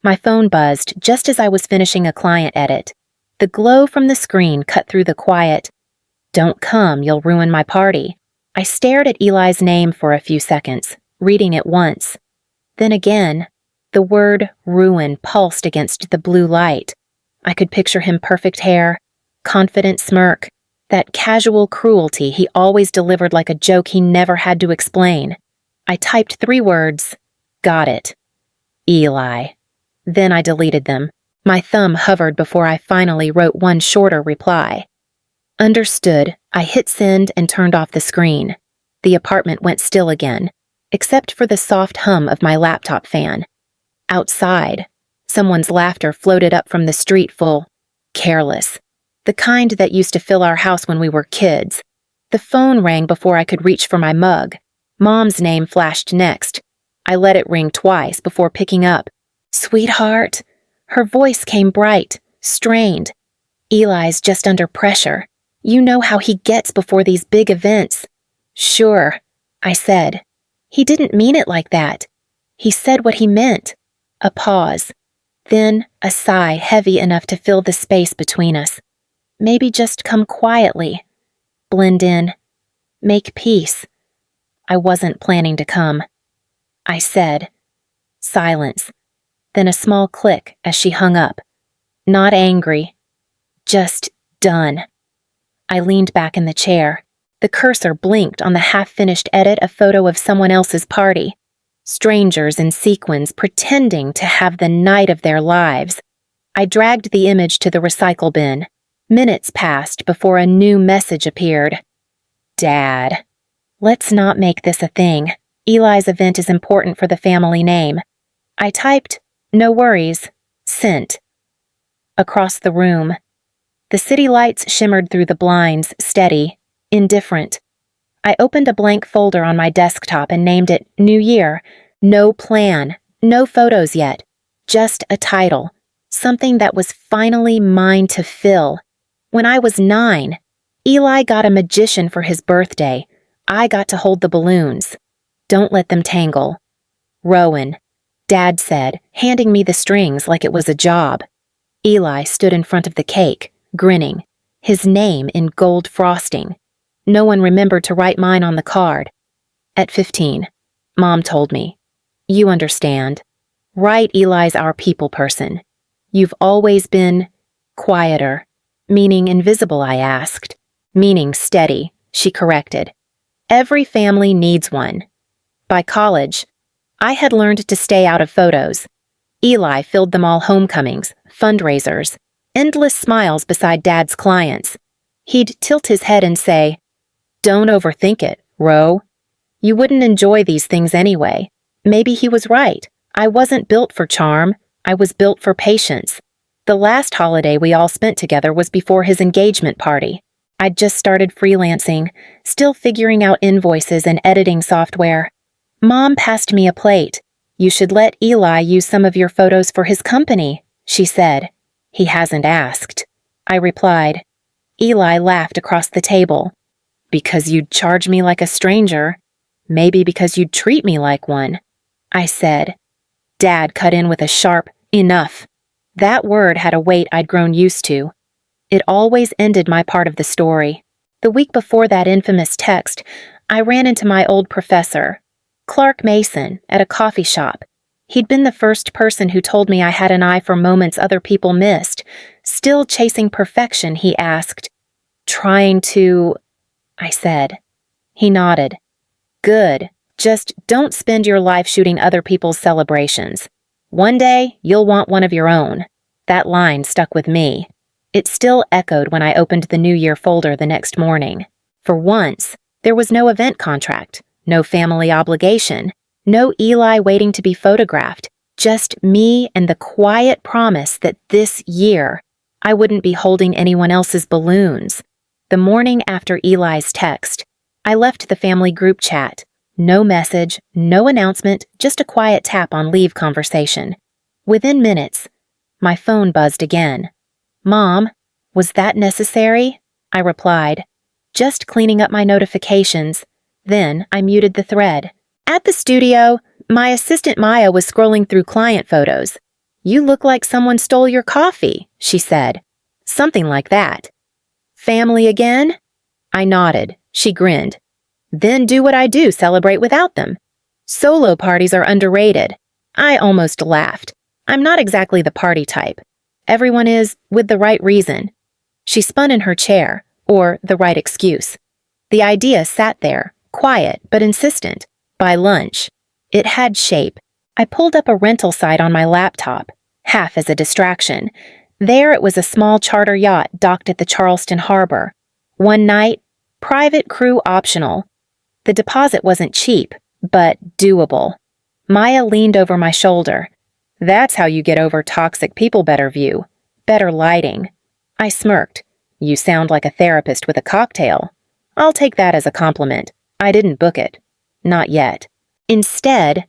My phone buzzed just as I was finishing a client edit. The glow from the screen cut through the quiet. "Don't come, you'll ruin my party." I stared at Eli's name for a few seconds, reading it once. Then again, the word ruin pulsed against the blue light. I could picture him, perfect hair, confident smirk, that casual cruelty he always delivered like a joke he never had to explain. I typed 3 words. Got it. Eli. Then I deleted them. My thumb hovered before I finally wrote one shorter reply. Understood. I hit send and turned off the screen. The apartment went still again, except for the soft hum of my laptop fan. Outside, someone's laughter floated up from the street full. Careless. The kind that used to fill our house when we were kids. The phone rang before I could reach for my mug. Mom's name flashed next. I let it ring twice before picking up. Sweetheart. Her voice came bright, strained. Eli's just under pressure. You know how he gets before these big events. Sure, I said. He didn't mean it like that. He said what he meant. A pause. Then a sigh heavy enough to fill the space between us. Maybe just come quietly. Blend in. Make peace. I wasn't planning to come. I said. Silence. Then a small click as she hung up. Not angry. Just done. I leaned back in the chair. The cursor blinked on the half-finished edit, a photo of someone else's party. Strangers in sequins pretending to have the night of their lives. I dragged the image to the recycle bin. Minutes passed before a new message appeared. Dad. Let's not make this a thing. Eli's event is important for the family name. I typed, no worries, sent. Across the room. The city lights shimmered through the blinds, steady, indifferent. I opened a blank folder on my desktop and named it New Year. No plan, no photos yet, just a title, something that was finally mine to fill. When I was 9, Eli got a magician for his birthday. I got to hold the balloons. Don't let them tangle. Rowan, Dad said, handing me the strings like it was a job. Eli stood in front of the cake, grinning, his name in gold frosting. No one remembered to write mine on the card. At 15, Mom told me, you understand. Write Eli's our people person. You've always been quieter. Meaning invisible, I asked. Meaning steady, she corrected. Every family needs one. By college, I had learned to stay out of photos. Eli filled them all homecomings, fundraisers, endless smiles beside Dad's clients. He'd tilt his head and say, Don't overthink it, Ro. You wouldn't enjoy these things anyway. Maybe he was right. I wasn't built for charm. I was built for patience. The last holiday we all spent together was before his engagement party. I'd just started freelancing, still figuring out invoices and editing software. Mom passed me a plate. You should let Eli use some of your photos for his company, she said. He hasn't asked. I replied. Eli laughed across the table. Because you'd charge me like a stranger. Maybe because you'd treat me like one. I said. Dad cut in with a sharp, enough. That word had a weight I'd grown used to. It always ended my part of the story. The week before that infamous text, I ran into my old professor, Clark Mason, at a coffee shop. He'd been the first person who told me I had an eye for moments other people missed. Still chasing perfection, he asked. Trying to... I said. He nodded. Good. Just don't spend your life shooting other people's celebrations. One day, you'll want one of your own. That line stuck with me. It still echoed when I opened the New Year folder the next morning. For once, there was no event contract, no family obligation, no Eli waiting to be photographed, just me and the quiet promise that this year, I wouldn't be holding anyone else's balloons. The morning after Eli's text, I left the family group chat. No message, no announcement, just a quiet tap on leave conversation. Within minutes, my phone buzzed again. Mom, was that necessary? I replied, just cleaning up my notifications. Then I muted the thread. At the studio, my assistant Maya was scrolling through client photos. "You look like someone stole your coffee," she said. Something like that. "Family again?" I nodded. She grinned. "Then do what I do, celebrate without them. Solo parties are underrated." I almost laughed. I'm not exactly the party type. Everyone is, with the right reason. She spun in her chair, or the right excuse. The idea sat there, quiet but insistent. By lunch. It had shape. I pulled up a rental site on my laptop, half as a distraction. There it was, a small charter yacht docked at the Charleston harbor. One night, private crew optional. The deposit wasn't cheap, but doable. Maya leaned over my shoulder. "That's how you get over toxic people. Better view. Better lighting." I smirked. "You sound like a therapist with a cocktail." I'll take that as a compliment. I didn't book it. Not yet. Instead,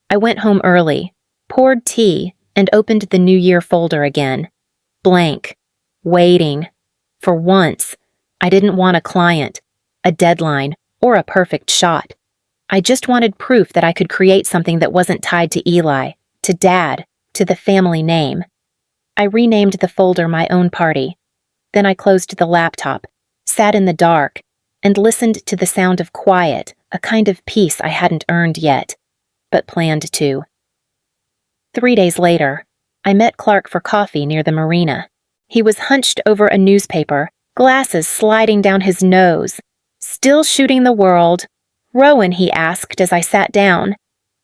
I went home early, poured tea, and opened the New Year folder again. Blank. Waiting. For once, I didn't want a client, a deadline, or a perfect shot. I just wanted proof that I could create something that wasn't tied to Eli, to Dad, to the family name. I renamed the folder My Own Party. Then I closed the laptop, sat in the dark, and listened to the sound of quiet, a kind of peace I hadn't earned yet, but planned to. 3 days later, I met Clark for coffee near the marina. He was hunched over a newspaper, glasses sliding down his nose. "Still shooting the world?" "Rowan," he asked as I sat down.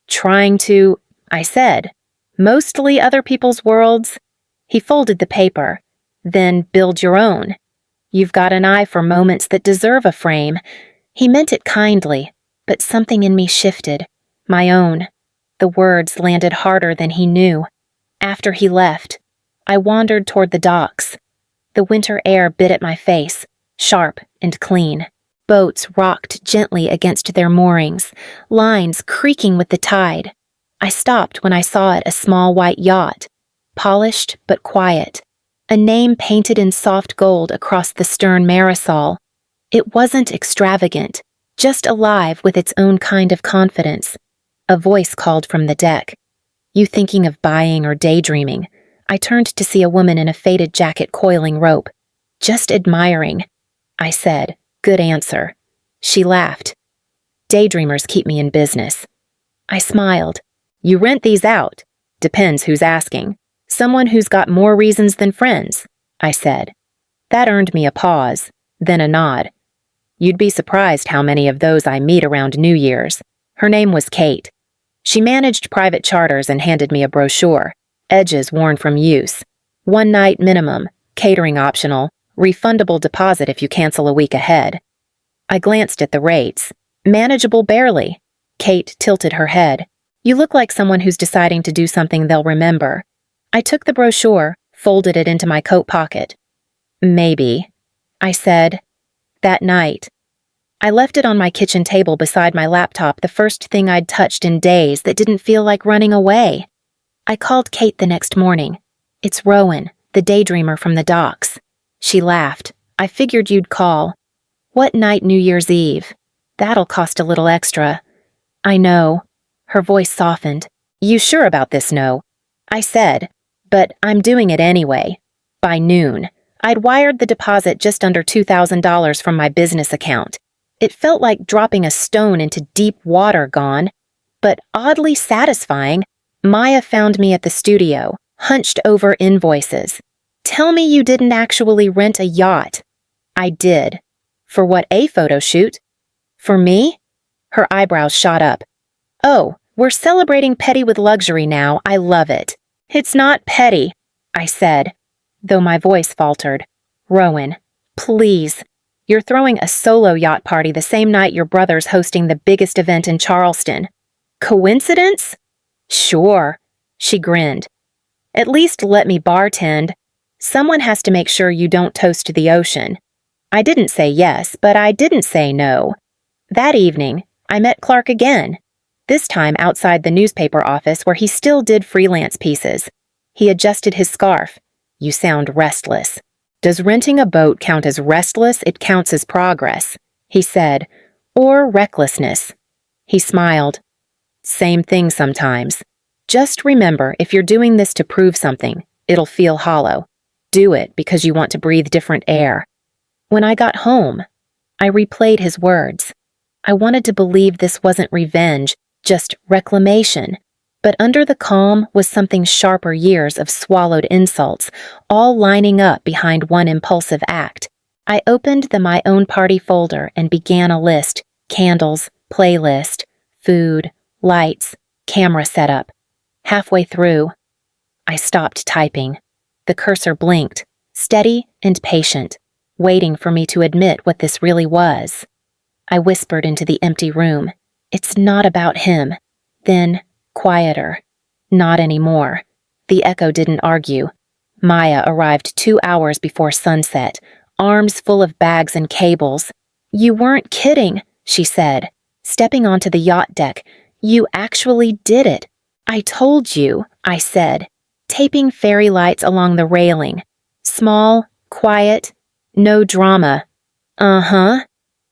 "Trying to," I said. "Mostly other people's worlds." He folded the paper. "Then build your own. You've got an eye for moments that deserve a frame." He meant it kindly, but something in me shifted. My own. The words landed harder than he knew. After he left, I wandered toward the docks. The winter air bit at my face, sharp and clean. Boats rocked gently against their moorings, lines creaking with the tide. I stopped when I saw it, a small white yacht, polished but quiet. A name painted in soft gold across the stern marisol. It wasn't extravagant, just alive with its own kind of confidence. A voice called from the deck. "You thinking of buying or daydreaming?" I turned to see a woman in a faded jacket coiling rope. "Just admiring," I said. "Good answer." She laughed. "Daydreamers keep me in business." I smiled. "You rent these out?" "Depends who's asking." "Someone who's got more reasons than friends," I said. That earned me a pause, then a nod. "You'd be surprised how many of those I meet around New Year's." Her name was Kate. She managed private charters and handed me a brochure, edges worn from use. 1 night minimum, catering optional, refundable deposit if you cancel a week ahead. I glanced at the rates. Manageable barely. Kate tilted her head. "You look like someone who's deciding to do something they'll remember." I took the brochure, folded it into my coat pocket. "Maybe," I said. That night, I left it on my kitchen table beside my laptop, the first thing I'd touched in days that didn't feel like running away. I called Kate the next morning. "It's Rowan, the daydreamer from the docks." She laughed. "I figured you'd call." "What night New Year's Eve?" "That'll cost a little extra." "I know." Her voice softened. "You sure about this, no?" I said, "But I'm doing it anyway." By noon, I'd wired the deposit just under $2,000 from my business account. It felt like dropping a stone into deep water gone, but oddly satisfying. Maya found me at the studio, hunched over invoices. "Tell me you didn't actually rent a yacht." I did. "For what, a photo shoot?" "For me?" Her eyebrows shot up. "Oh, we're celebrating petty with luxury now. I love it." "It's not petty," I said, though my voice faltered. "Rowan, please. You're throwing a solo yacht party the same night your brother's hosting the biggest event in Charleston. Coincidence?" "Sure." She grinned. "At least let me bartend. Someone has to make sure you don't toast to the ocean." I didn't say yes, but I didn't say no. That evening, I met Clark again. This time outside the newspaper office where he still did freelance pieces. He adjusted his scarf. "You sound restless." "Does renting a boat count as restless? It counts as progress," he said. "Or recklessness." He smiled. "Same thing sometimes." Just remember, if you're doing this to prove something, it'll feel hollow. Do it because you want to breathe different air. When I got home, I replayed his words. I wanted to believe this wasn't revenge, just reclamation. But under the calm was something sharper years of swallowed insults, all lining up behind one impulsive act. I opened the My Own Party folder and began a list: candles, playlist, food, lights, camera setup. Halfway through, I stopped typing. The cursor blinked, steady and patient, waiting for me to admit what this really was. I whispered into the empty room, "It's not about him." Then, quieter. "Not anymore." The echo didn't argue. Maya arrived 2 hours before sunset, arms full of bags and cables. "You weren't kidding," she said, stepping onto the yacht deck. "You actually did it." "I told you," I said, taping fairy lights along the railing. Small, quiet, no drama. Uh-huh.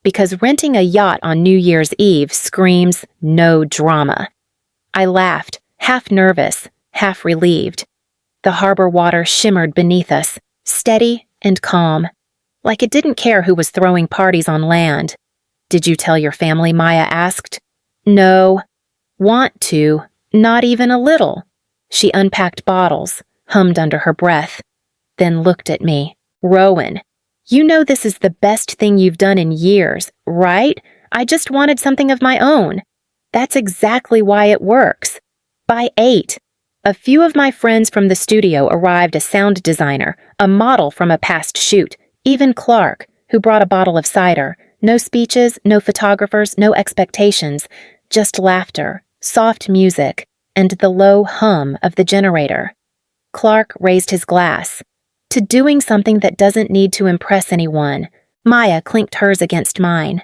Because renting a yacht on New Year's Eve screams no drama. I laughed, half nervous, half relieved. The harbor water shimmered beneath us, steady and calm, like it didn't care who was throwing parties on land. "Did you tell your family?" Maya asked. "No. Want to. Not even a little." She unpacked bottles, hummed under her breath, then looked at me. "Rowan, you know this is the best thing you've done in years, right? I just wanted something of my own." "That's exactly why it works." By 8, a few of my friends from the studio arrived: a sound designer, a model from a past shoot, even Clark, who brought a bottle of cider. No speeches, no photographers, no expectations, just laughter, soft music, and the low hum of the generator. Clark raised his glass. "To doing something that doesn't need to impress anyone." Maya clinked hers against mine.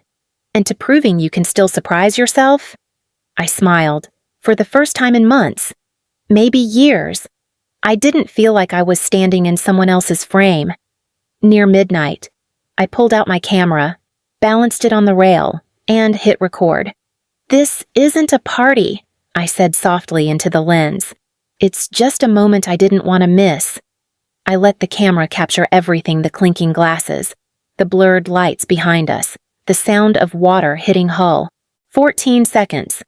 "And to proving you can still surprise yourself?" I smiled. For the first time in months. Maybe years. I didn't feel like I was standing in someone else's frame. Near midnight, I pulled out my camera, balanced it on the rail, and hit record. "This isn't a party," I said softly into the lens. "It's just a moment I didn't want to miss." I let the camera capture everything: the clinking glasses, the blurred lights behind us, the sound of water hitting hull. 14 seconds.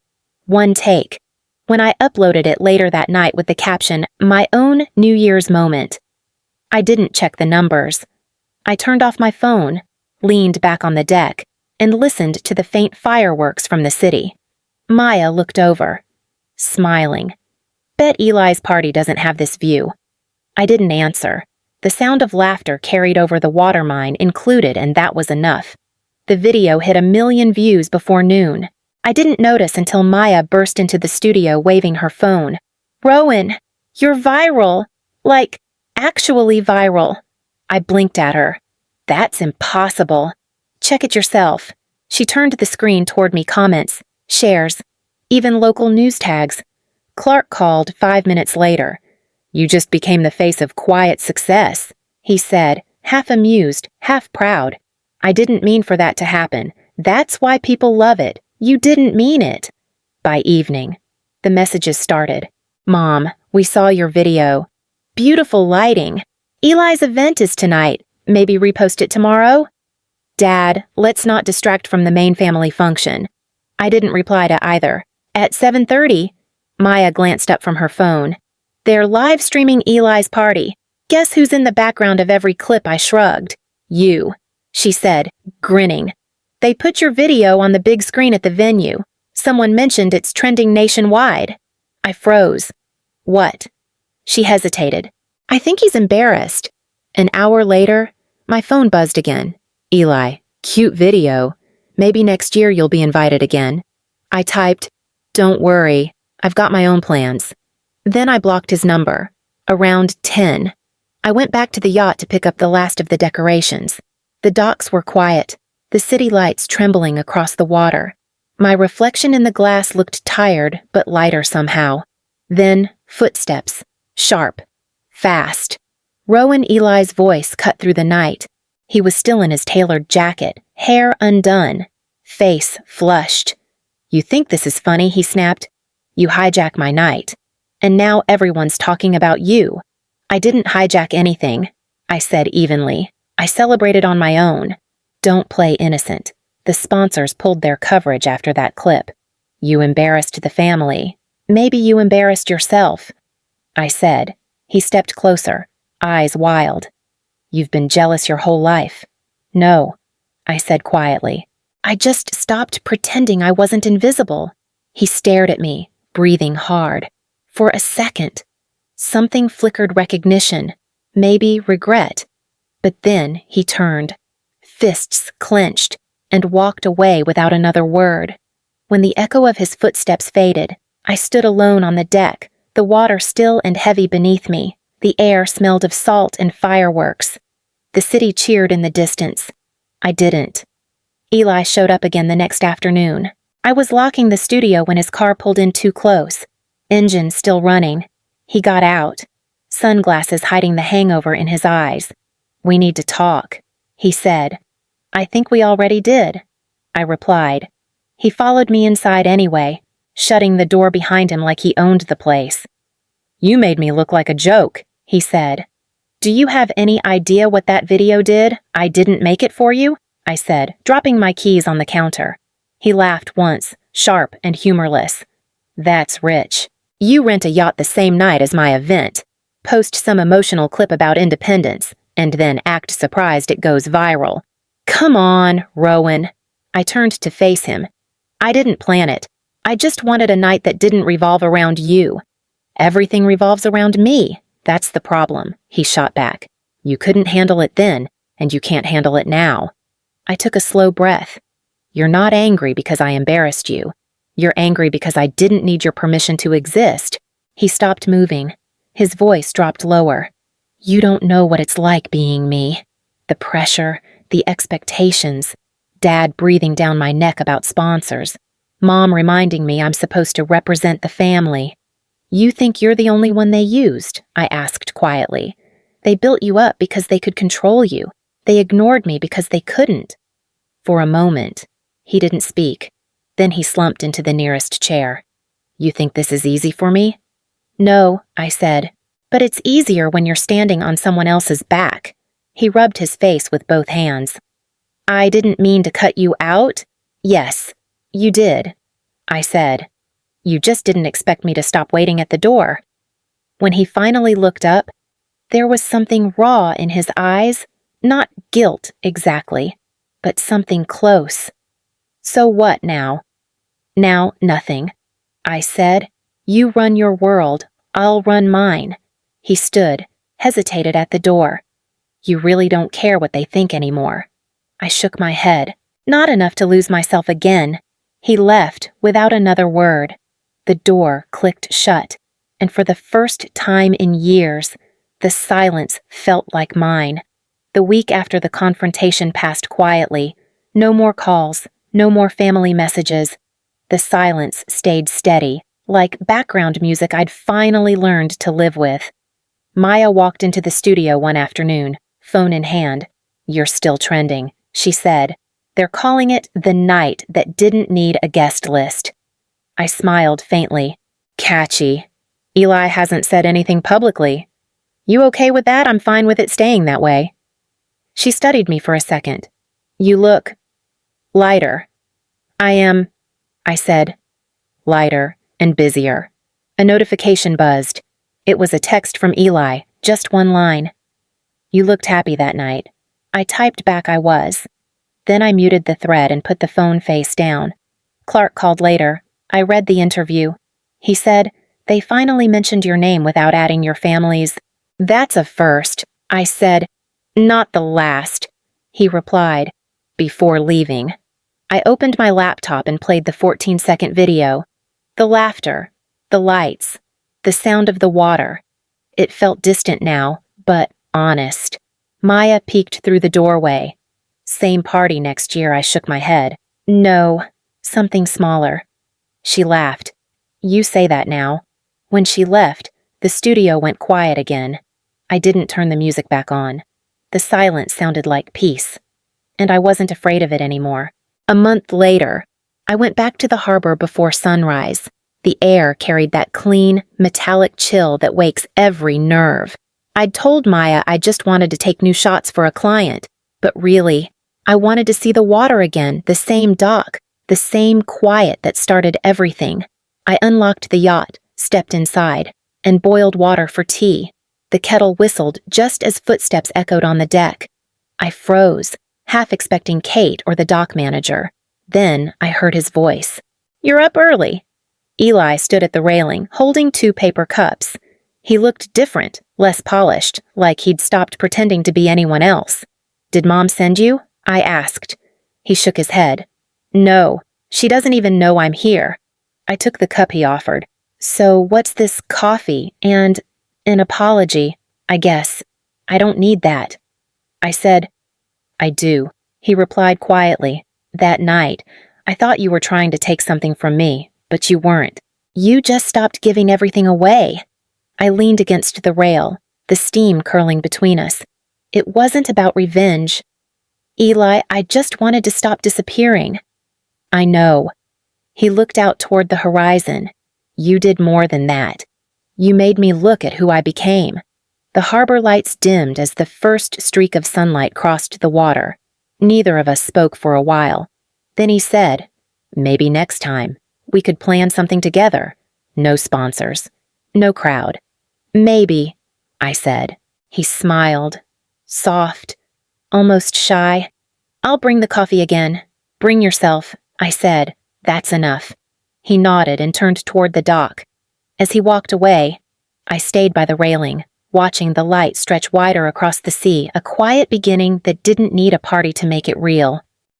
One take. When I uploaded it later that night with the caption, "My Own New Year's Moment," I didn't check the numbers. I turned off my phone, leaned back on the deck, and listened to the faint fireworks from the city. Maya looked over, smiling. "Bet Eli's party doesn't have this view." I didn't answer. The sound of laughter carried over the water mine included, and that was enough. The video hit 1 million views before noon. I didn't notice until Maya burst into the studio waving her phone. "Rowan, you're viral. Like, actually viral." I blinked at her. "That's impossible." "Check it yourself." She turned the screen toward me. Comments, shares, even local news tags. Clark called 5 minutes later. "You just became the face of quiet success," he said, half amused, half proud. "I didn't mean for that to happen. That's why people love it. You didn't mean it." By evening, the messages started. "Mom, we saw your video. Beautiful lighting. Eli's event is tonight. Maybe repost it tomorrow?" "Dad, let's not distract from the main family function." I didn't reply to either. At 7:30, Maya glanced up from her phone. "They're live streaming Eli's party. Guess who's in the background of every clip?" I shrugged. "You," she said, grinning. "They put your video on the big screen at the venue. Someone mentioned it's trending nationwide." I froze. "What?" She hesitated. "I think he's embarrassed." An hour later, my phone buzzed again. "Eli, cute video. Maybe next year you'll be invited again." I typed, "Don't worry, I've got my own plans." Then I blocked his number. Around 10. I went back to the yacht to pick up the last of the decorations. The docks were quiet, the city lights trembling across the water. My reflection in the glass looked tired but lighter somehow. Then, footsteps. Sharp. Fast. Rowan Eli's voice cut through the night. He was still in his tailored jacket, hair undone, face flushed. "You think this is funny?" he snapped. "You hijack my night." And now everyone's talking about you. I didn't hijack anything, I said evenly. I celebrated on my own. Don't play innocent. The sponsors pulled their coverage after that clip. You embarrassed the family. Maybe you embarrassed yourself, I said. He stepped closer, eyes wild. You've been jealous your whole life. No, I said quietly. I just stopped pretending I wasn't invisible. He stared at me, breathing hard. For a second, something flickered recognition, maybe regret. But then he turned, fists clenched, and walked away without another word. When the echo of his footsteps faded, I stood alone on the deck, the water still and heavy beneath me. The air smelled of salt and fireworks. The city cheered in the distance. I didn't. Eli showed up again the next afternoon. I was locking the studio when his car pulled in too close. Engine still running. He got out, sunglasses hiding the hangover in his eyes. We need to talk, he said. I think we already did, I replied. He followed me inside anyway, shutting the door behind him like he owned the place. You made me look like a joke, he said. Do you have any idea what that video did? I didn't make it for you, I said, dropping my keys on the counter. He laughed once, sharp and humorless. That's rich. You rent a yacht the same night as my event, post some emotional clip about independence, and then act surprised it goes viral. Come on, Rowan. I turned to face him. I didn't plan it. I just wanted a night that didn't revolve around you. Everything revolves around me. That's the problem, he shot back. You couldn't handle it then, and you can't handle it now. I took a slow breath. You're not angry because I embarrassed you. You're angry because I didn't need your permission to exist. He stopped moving. His voice dropped lower. You don't know what it's like being me. The pressure, the expectations, Dad breathing down my neck about sponsors, Mom reminding me I'm supposed to represent the family. You think you're the only one they used? I asked quietly. They built you up because they could control you. They ignored me because they couldn't. For a moment, he didn't speak. Then he slumped into the nearest chair. You think this is easy for me? No, I said, but it's easier when you're standing on someone else's back. He rubbed his face with both hands. I didn't mean to cut you out. Yes, you did, I said. You just didn't expect me to stop waiting at the door. When he finally looked up, there was something raw in his eyes, not guilt exactly, but something close. So what now? Now, nothing. I said, you run your world, I'll run mine. He stood, hesitated at the door. You really don't care what they think anymore. I shook my head, not enough to lose myself again. He left without another word. The door clicked shut, and for the first time in years, the silence felt like mine. The week after the confrontation passed quietly. No more calls, no more family messages. The silence stayed steady, like background music I'd finally learned to live with. Maya walked into the studio one afternoon, phone in hand. You're still trending, she said. They're calling it the night that didn't need a guest list. I smiled faintly. Catchy. Eli hasn't said anything publicly. You okay with that? I'm fine with it staying that way. She studied me for a second. You look lighter. I am, I said. Lighter and busier. A notification buzzed. It was a text from Eli, just one line. You looked happy that night. I typed back I was. Then I muted the thread and put the phone face down. Clark called later. I read the interview. He said, they finally mentioned your name without adding your family's. That's a first, I said. Not the last, he replied, before leaving. I opened my laptop and played the 14-second video. The laughter, the lights, the sound of the water. It felt distant now, but honest. Maya peeked through the doorway. Same party next year, I shook my head. No, something smaller. She laughed. You say that now. When she left, the studio went quiet again. I didn't turn the music back on. The silence sounded like peace. And I wasn't afraid of it anymore. A month later, I went back to the harbor before sunrise. The air carried that clean, metallic chill that wakes every nerve. I'd told Maya I just wanted to take new shots for a client, but really, I wanted to see the water again, the same dock, the same quiet that started everything. I unlocked the yacht, stepped inside, and boiled water for tea. The kettle whistled just as footsteps echoed on the deck. I froze, half expecting Kate or the dock manager. Then I heard his voice. "You're up early." Eli stood at the railing, holding 2 paper cups. He looked different, less polished, like he'd stopped pretending to be anyone else. "Did Mom send you?" I asked. He shook his head. "No, she doesn't even know I'm here." I took the cup he offered. "So what's this coffee and an apology, I guess? I don't need that." I said, "I do." He replied quietly. "That night, I thought you were trying to take something from me, but you weren't. You just stopped giving everything away." I leaned against the rail, the steam curling between us. It wasn't about revenge. "Eli, I just wanted to stop disappearing." "I know." He looked out toward the horizon. "You did more than that. You made me look at who I became." The harbor lights dimmed as the first streak of sunlight crossed the water. Neither of us spoke for a while. Then he said, "Maybe next time, we could plan something together. No sponsors. No crowd." "Maybe," I said. He smiled. Soft. Almost shy. "I'll bring the coffee again." "Bring yourself," I said. "That's enough." He nodded and turned toward the dock. As he walked away, I stayed by the railing, watching the light stretch wider across the sea, a quiet beginning that didn't need a party to make it real.